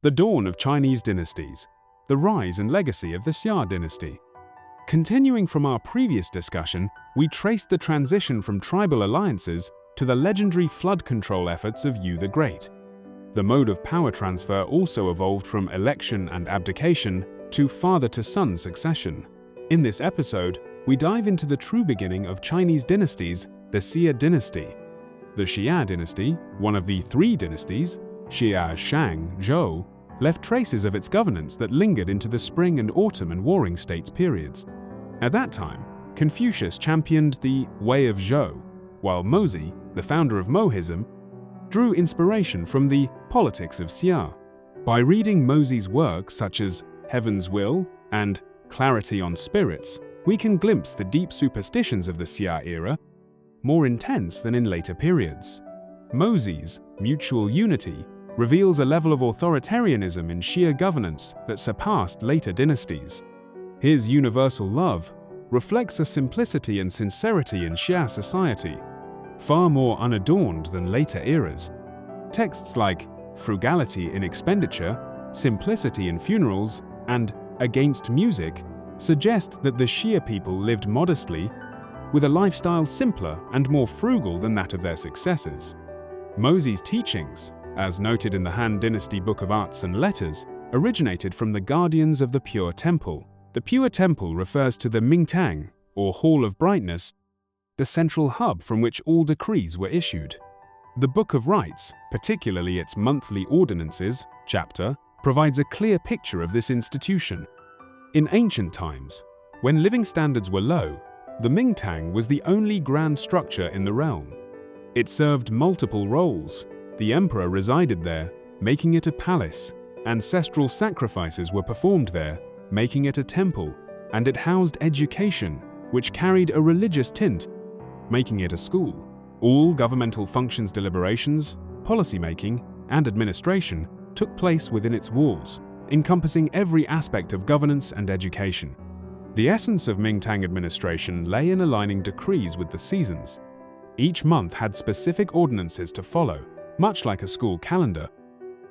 The dawn of Chinese dynasties, the rise and legacy of the Xia dynasty. Continuing from our previous discussion, we traced the transition from tribal alliances to the legendary flood control efforts of Yu the Great. The mode of power transfer also evolved from election and abdication to father-to-son succession. In this episode, we dive into the true beginning of Chinese dynasties, the Xia dynasty. The Xia dynasty, one of the three dynasties, Xia, Shang, Zhou, left traces of its governance that lingered into the spring and autumn and warring states periods. At that time, Confucius championed the way of Zhou, while Mozi, the founder of Mohism, drew inspiration from the politics of Xia. By reading Mozi's works such as Heaven's Will and Clarity on Spirits, we can glimpse the deep superstitions of the Xia era, more intense than in later periods. Mozi's Mutual Unity reveals a level of authoritarianism in Xia governance that surpassed later dynasties. His universal love reflects a simplicity and sincerity in Xia society, far more unadorned than later eras. Texts like Frugality in Expenditure, Simplicity in Funerals, and Against Music suggest that the Xia people lived modestly, with a lifestyle simpler and more frugal than that of their successors. Mozi's teachings, as noted in the Han Dynasty Book of Arts and Letters, originated from the guardians of the Pure Temple. The Pure Temple refers to the Mingtang, or Hall of Brightness, the central hub from which all decrees were issued. The Book of Rites, particularly its monthly ordinances chapter, provides a clear picture of this institution. In ancient times, when living standards were low, the Mingtang was the only grand structure in the realm. It served multiple roles. The emperor resided there, making it a palace. Ancestral sacrifices were performed there, making it a temple, and it housed education, which carried a religious tint, making it a school. All governmental functions, deliberations, policymaking, and administration took place within its walls, encompassing every aspect of governance and education. The essence of Mingtang administration lay in aligning decrees with the seasons. Each month had specific ordinances to follow, much like a school calendar.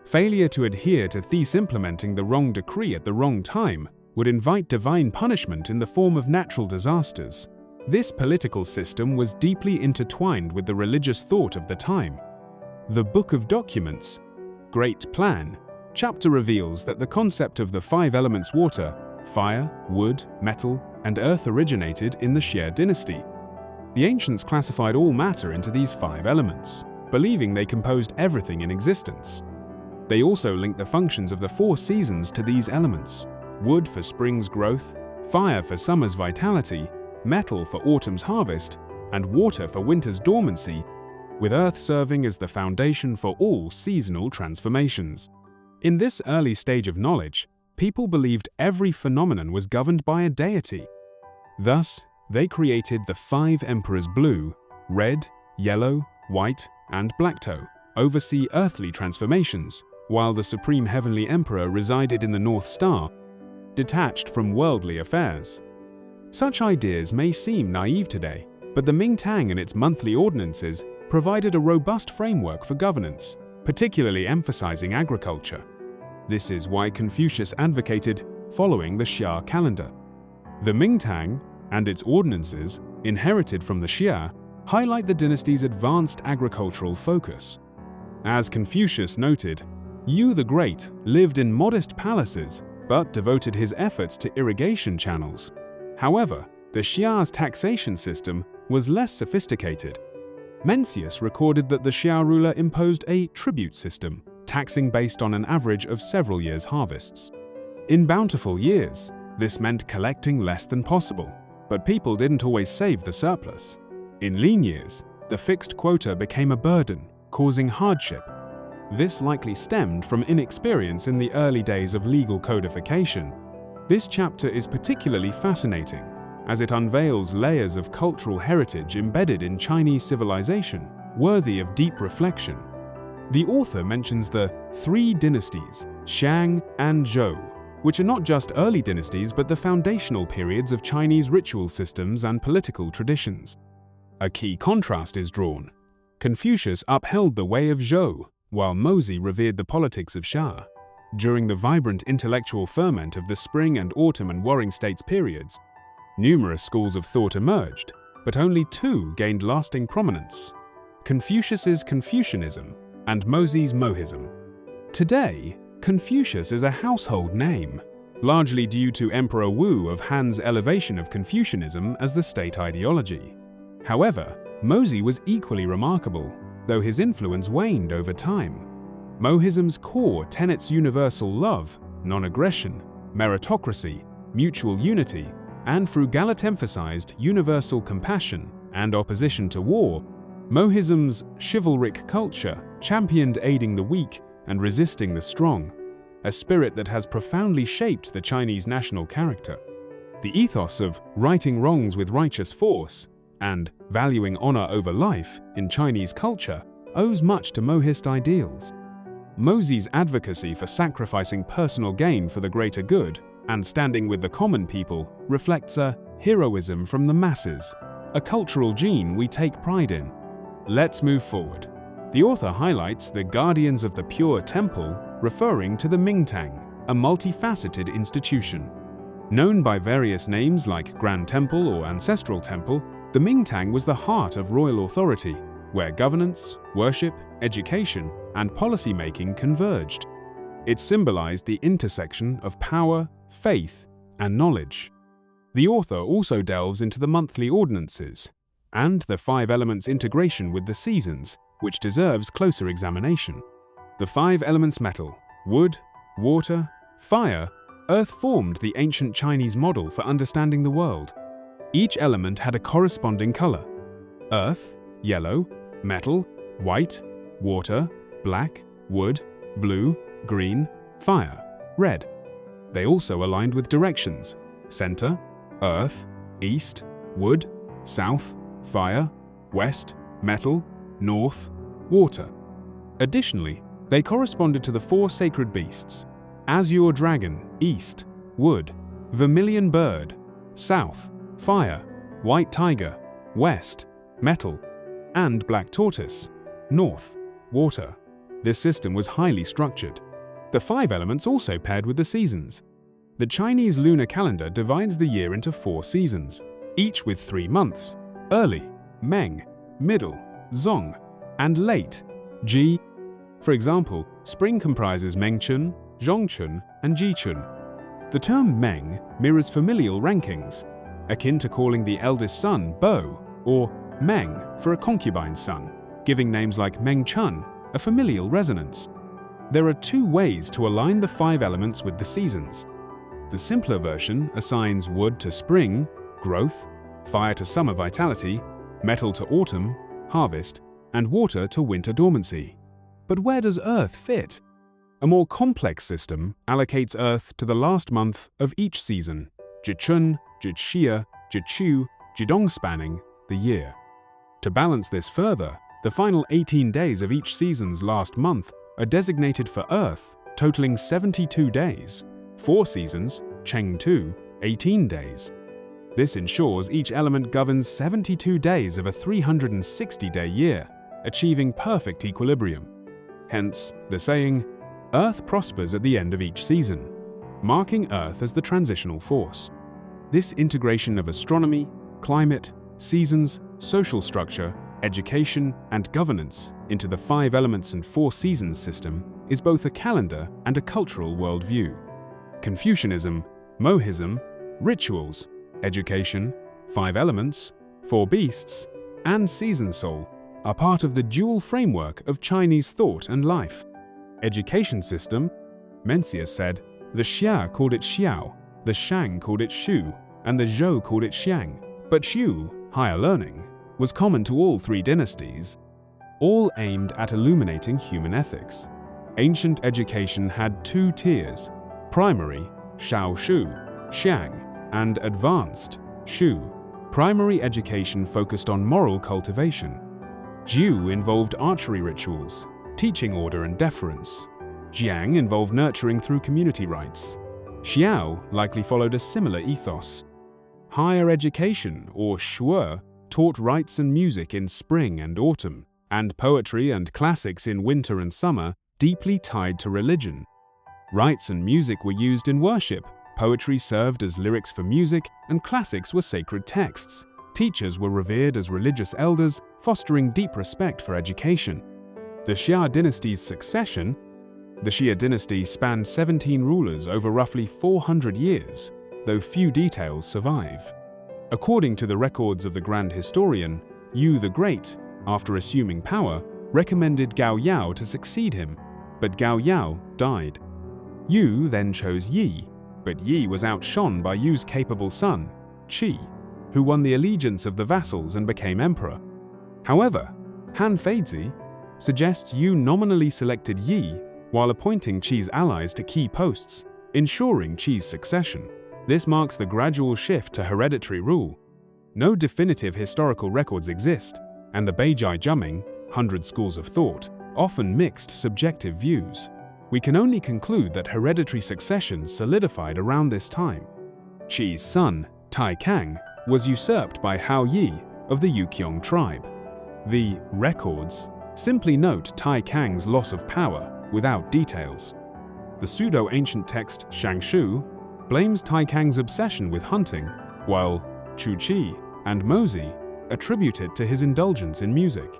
Failure to adhere to these implementing the wrong decree at the wrong time would invite divine punishment in the form of natural disasters. This political system was deeply intertwined with the religious thought of the time. The Book of Documents, Great Plan, chapter reveals that the concept of the five elements water, fire, wood, metal, and earth originated in the Xia dynasty. The ancients classified all matter into these five elements, believing they composed everything in existence. They also linked the functions of the four seasons to these elements: wood for spring's growth, fire for summer's vitality, metal for autumn's harvest, and water for winter's dormancy, with earth serving as the foundation for all seasonal transformations. In this early stage of knowledge, people believed every phenomenon was governed by a deity. Thus, they created the five emperors blue, red, yellow, white, and black to oversee earthly transformations, while the supreme heavenly emperor resided in the North Star, detached from worldly affairs. Such ideas may seem naive today, but the Mingtang and its monthly ordinances provided a robust framework for governance, particularly emphasizing agriculture. This is why Confucius advocated following the Xia calendar. The Mingtang and its ordinances, inherited from the Xia, highlight the dynasty's advanced agricultural focus. As Confucius noted, Yu the Great lived in modest palaces but devoted his efforts to irrigation channels. However, the Xia's taxation system was less sophisticated. Mencius recorded that the Xia ruler imposed a tribute system, taxing based on an average of several years' harvests. In bountiful years, this meant collecting less than possible, but people didn't always save the surplus. In lean years, the fixed quota became a burden, causing hardship. This likely stemmed from inexperience in the early days of legal codification. This chapter is particularly fascinating, as it unveils layers of cultural heritage embedded in Chinese civilization, worthy of deep reflection. The author mentions the three dynasties, Shang and Zhou, which are not just early dynasties but the foundational periods of Chinese ritual systems and political traditions. A key contrast is drawn. Confucius upheld the way of Zhou, while Mozi revered the politics of Xia. during the vibrant intellectual ferment of the spring and autumn and warring states periods, numerous schools of thought emerged, but only two gained lasting prominence: Confucius's Confucianism and Mozi's Mohism. Today, Confucius is a household name, largely due to Emperor Wu of Han's elevation of Confucianism as the state ideology. However, Mozi was equally remarkable, though his influence waned over time. Mohism's core tenets universal love, non-aggression, meritocracy, mutual unity, and frugality emphasized universal compassion and opposition to war. Mohism's chivalric culture championed aiding the weak and resisting the strong, a spirit that has profoundly shaped the Chinese national character. The ethos of righting wrongs with righteous force and valuing honor over life in Chinese culture owes much to Mohist ideals. Mozi's advocacy for sacrificing personal gain for the greater good and standing with the common people reflects a heroism from the masses, a cultural gene we take pride in. Let's move forward. The author highlights the guardians of the pure temple, referring to the Mingtang, a multifaceted institution. Known by various names like Grand Temple or Ancestral Temple, the Mingtang was the heart of royal authority, where governance, worship, education, and policy-making converged. It symbolized the intersection of power, faith, and knowledge. The author also delves into the monthly ordinances and the five elements integration with the seasons, which deserves closer examination. The five elements metal, wood, water, fire, earth formed the ancient Chinese model for understanding the world. Each element had a corresponding color: earth, yellow; metal, white; water, black; wood, blue; green; fire, red. They also aligned with directions: center, earth; east, wood; south, fire; west, metal; north, water. Additionally, they corresponded to the four sacred beasts: azure dragon, east; wood; vermilion bird, south; fire; white tiger, west; metal; and black tortoise, north; water. This system was highly structured. The five elements also paired with the seasons. The Chinese lunar calendar divides the year into 4 seasons, each with 3 months: early, Meng; middle, Zong; and late, Ji. For example, spring comprises Mengchun, Zhongchun, and Jichun. The term Meng mirrors familial rankings, akin to calling the eldest son Bo, or Meng for a concubine's son, giving names like Mengchun a familial resonance. There are 2 ways to align the 5 elements with the seasons. The simpler version assigns wood to spring, growth; fire to summer vitality; metal to autumn, harvest; and water to winter dormancy. But where does earth fit? A more complex system allocates earth to the last month of each season: Jichun, Jixia, Jichu, Jidong, spanning the year. To balance this further, the final 18 days of each season's last month are designated for earth, totaling 72 days. 4 seasons, Chengtu, 18 days. This ensures each element governs 72 days of a 360-day year, achieving perfect equilibrium. Hence, the saying, "Earth prospers at the end of each season," marking Earth as the transitional force. This integration of astronomy, climate, seasons, social structure, education, and governance into the 5 elements and 4 seasons system is both a calendar and a cultural worldview. Confucianism, Mohism, rituals, education, 5 elements, 4 beasts, and season soul are part of the dual framework of Chinese thought and life. Education system, Mencius said, the Xia called it Xiao, the Shang called it Shu, and the Zhou called it Xiang. But Shu, higher learning, was common to all 3 dynasties, all aimed at illuminating human ethics. Ancient education had 2 tiers: primary, Shao Shu, Xiang, and advanced, Shu. Primary education focused on moral cultivation. Jiu involved archery rituals, teaching order and deference. Jiang involved nurturing through community rites. Xiao likely followed a similar ethos. Higher education, or Shuo, taught rites and music in spring and autumn, and poetry and classics in winter and summer, deeply tied to religion. Rites and music were used in worship, poetry served as lyrics for music, and classics were sacred texts. Teachers were revered as religious elders, fostering deep respect for education. The Xia dynasty's succession. The Xia dynasty spanned 17 rulers over roughly 400 years, though few details survive. According to the records of the grand historian, Yu the Great, after assuming power, recommended Gao Yao to succeed him, but Gao Yao died. Yu then chose Yi, but Yi was outshone by Yu's capable son, Qi, who won the allegiance of the vassals and became emperor. However, Han Feizi suggests Yu nominally selected Yi while appointing Qi's allies to key posts, ensuring Qi's succession. This marks the gradual shift to hereditary rule. No definitive historical records exist, and the Beijai Juming, 100 schools of thought, often mixed subjective views. We can only conclude that hereditary succession solidified around this time. Qi's son, Tai Kang, was usurped by Hao Yi of the Yuqiong tribe. The records simply note Tai Kang's loss of power without details. The pseudo-ancient text Shangshu blames Tai Kang's obsession with hunting, while Chu Qi and Mozi attribute it to his indulgence in music.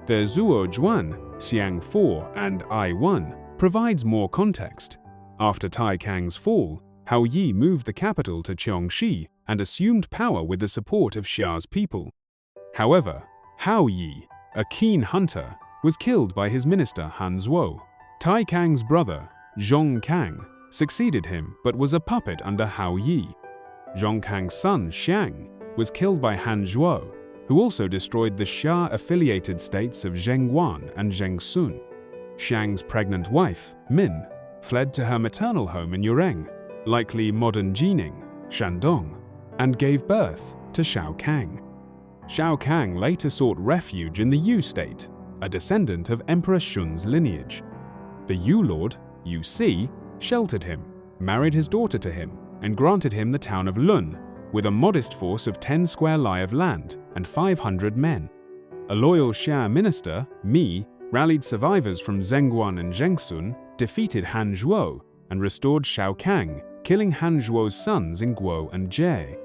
The Zuo Zhuan, Xiang 4 and I 1 provides more context. After Tai Kang's fall, Hao Yi moved the capital to Qiongxi and assumed power with the support of Xia's people. However, Hao Yi, a keen hunter, was killed by his minister Han Zuo. Tai Kang's brother, Zhong Kang, succeeded him but was a puppet under Hao Yi. Zhong Kang's son, Xiang, was killed by Han Zhuo, who also destroyed the Xia-affiliated states of Zhengguan and Zhengsun. Xiang's pregnant wife, Min, fled to her maternal home in Yureng, likely modern Jining, Shandong, and gave birth to Shao Kang. Shao Kang later sought refuge in the Yu state, a descendant of Emperor Shun's lineage. The Yu lord, Yu Si, sheltered him, married his daughter to him, and granted him the town of Lun, with a modest force of 10 square li of land and 500 men. A loyal Xia minister, Mi, rallied survivors from Zhengguan and Zhengsun, defeated Han Zhuo, and restored Shao Kang, killing Han Zhuo's sons in Guo and Jie.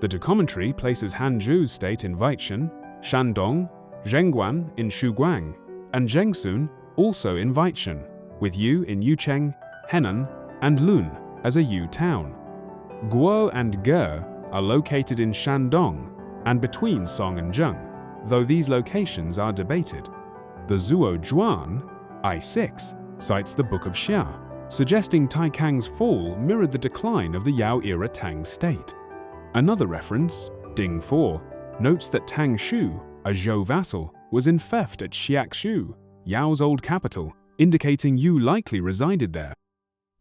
The commentary places Han Zhu's state in Weitshan, Shandong, Zhengguan in Shuguang, and Zhengsun also in Weitshan, with Yu in Yucheng, Henan, and Lun as a Yu town. Guo and Ge are located in Shandong and between Song and Zheng, though these locations are debated. The Zuo Zhuan, I6, cites the Book of Xia, suggesting Tai Kang's fall mirrored the decline of the Yao-era Tang state. Another reference, Ding 4, notes that Tang Shu, a Zhou vassal, was in theft at Xiaxu, Yao's old capital, indicating Yu likely resided there.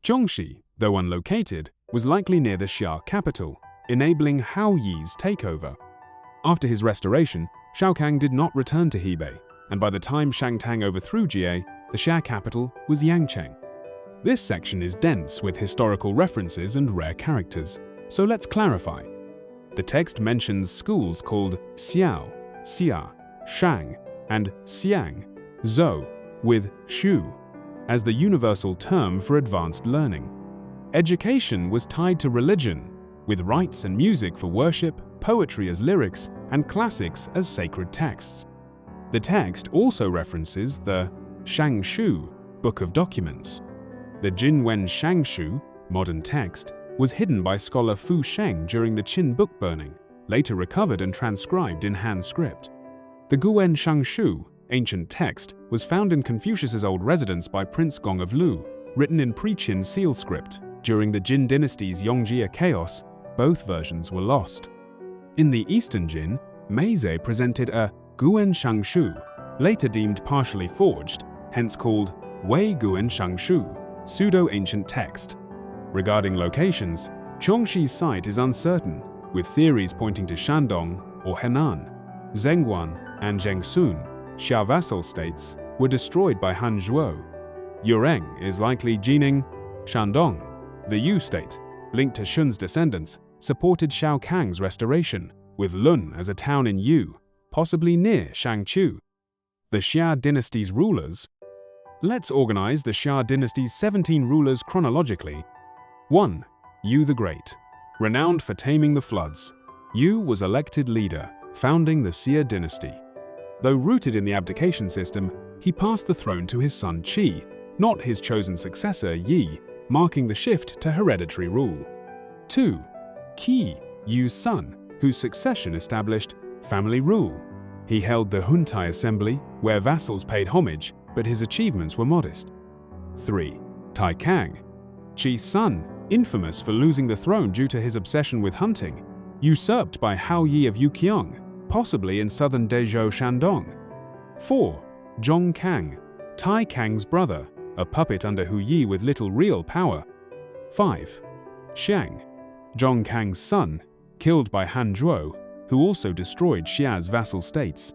Zhongxi, though unlocated, was likely near the Xia capital, enabling Hao Yi's takeover. After his restoration, Shao Kang did not return to Hebei, and by the time Shang Tang overthrew Jie, the Xia capital was Yangcheng. This section is dense with historical references and rare characters, so let's clarify. The text mentions schools called Xiao, Xia, Shang, and Xiang, Zhou, with Shu as the universal term for advanced learning. Education was tied to religion, with rites and music for worship, poetry as lyrics, and classics as sacred texts. The text also references the Shangshu, Book of Documents. The Jinwen Shangshu, modern text, was hidden by scholar Fu Sheng during the Qin book burning, later recovered and transcribed in Han script. The Guwen Shangshu, ancient text, was found in Confucius's old residence by Prince Gong of Lu, written in pre-Qin seal script. During the Jin dynasty's Yongjia chaos, both versions were lost. In the Eastern Jin, Meizei presented a Guwen Shangshu, later deemed partially forged, hence called Wei Guwen Shangshu, pseudo-ancient text. Regarding locations, Qiongxi's site is uncertain, with theories pointing to Shandong or Henan. Zhengguan and Zhengsun, Xia vassal states, were destroyed by Han Zhuo. Yureng is likely Jining. Shandong, the Yu state, linked to Shun's descendants, supported Shao Kang's restoration, with Lun as a town in Yu, possibly near Shangqiu. The Xia dynasty's rulers. Let's organize the Xia dynasty's 17 rulers chronologically. 1. Yu the Great. Renowned for taming the floods, Yu was elected leader, founding the Xia dynasty. Though rooted in the abdication system, he passed the throne to his son Qi, not his chosen successor Yi, marking the shift to hereditary rule. 2. Qi, Yu's son, whose succession established family rule. He held the Huntai assembly, where vassals paid homage, but his achievements were modest. 3. Tai Kang, Qi's son, infamous for losing the throne due to his obsession with hunting, usurped by Hao Yi of Yuqiang, possibly in southern Dezhou Shandong. 4. Zhong Kang, Tai Kang's brother, a puppet under Hu Yi with little real power. 5. Xiang, Zhong Kang's son, killed by Han Zhuo, who also destroyed Xia's vassal states.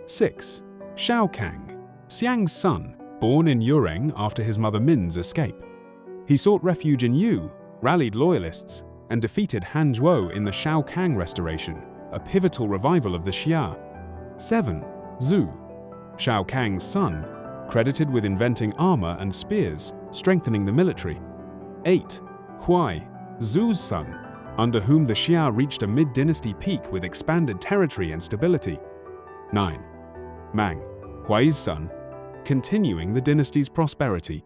6. Shao Kang, Xiang's son, born in Yureng after his mother Min's escape. He sought refuge in Yu, rallied loyalists, and defeated Han Zhuo in the Shao Kang restoration, a pivotal revival of the Xia. 7. Zhu, Shao Kang's son, credited with inventing armor and spears, strengthening the military. 8. Huai, Zhu's son, under whom the Xia reached a mid-dynasty peak with expanded territory and stability. 9. Mang, Huai's son, continuing the dynasty's prosperity.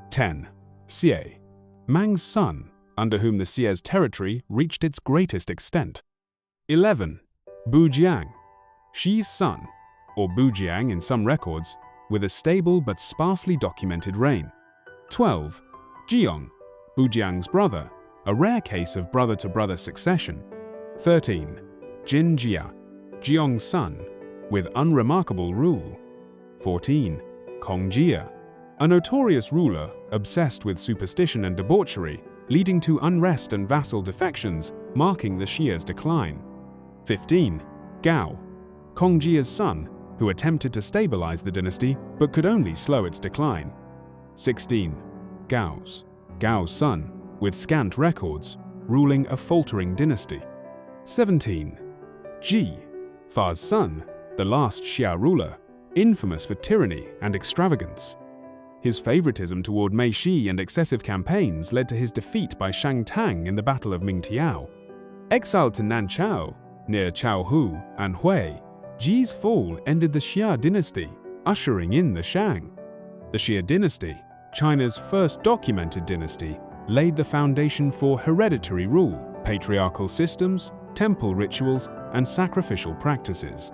10. Xie, Mang's son, under whom the Xia's territory reached its greatest extent. 11. Bujiang, Xi's son, or Bujiang in some records, with a stable but sparsely documented reign. 12. Jiong, Bujiang's brother, a rare case of brother-to-brother succession. 13. Jin Jia, Jiong's son, with unremarkable rule. 14. Kong Jia, a notorious ruler obsessed with superstition and debauchery, leading to unrest and vassal defections, marking the Xia's decline. 15. Gao, Kong Jia's son, who attempted to stabilize the dynasty but could only slow its decline. 16. Gao's son, with scant records, ruling a faltering dynasty. 17. Ji, Fa's son, the last Xia ruler, infamous for tyranny and extravagance. His favoritism toward Meishi and excessive campaigns led to his defeat by Shang Tang in the Battle of Mingtiao. Exiled to Nanchao, near Chaohu and Hui, Ji's fall ended the Xia dynasty, ushering in the Shang. The Xia dynasty, China's first documented dynasty, laid the foundation for hereditary rule, patriarchal systems, temple rituals, and sacrificial practices.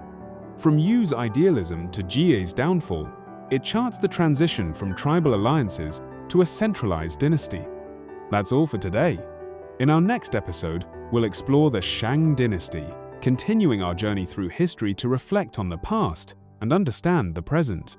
From Yu's idealism to Jie's downfall, it charts the transition from tribal alliances to a centralized dynasty. That's all for today. In our next episode, we'll explore the Shang dynasty, continuing our journey through history to reflect on the past and understand the present.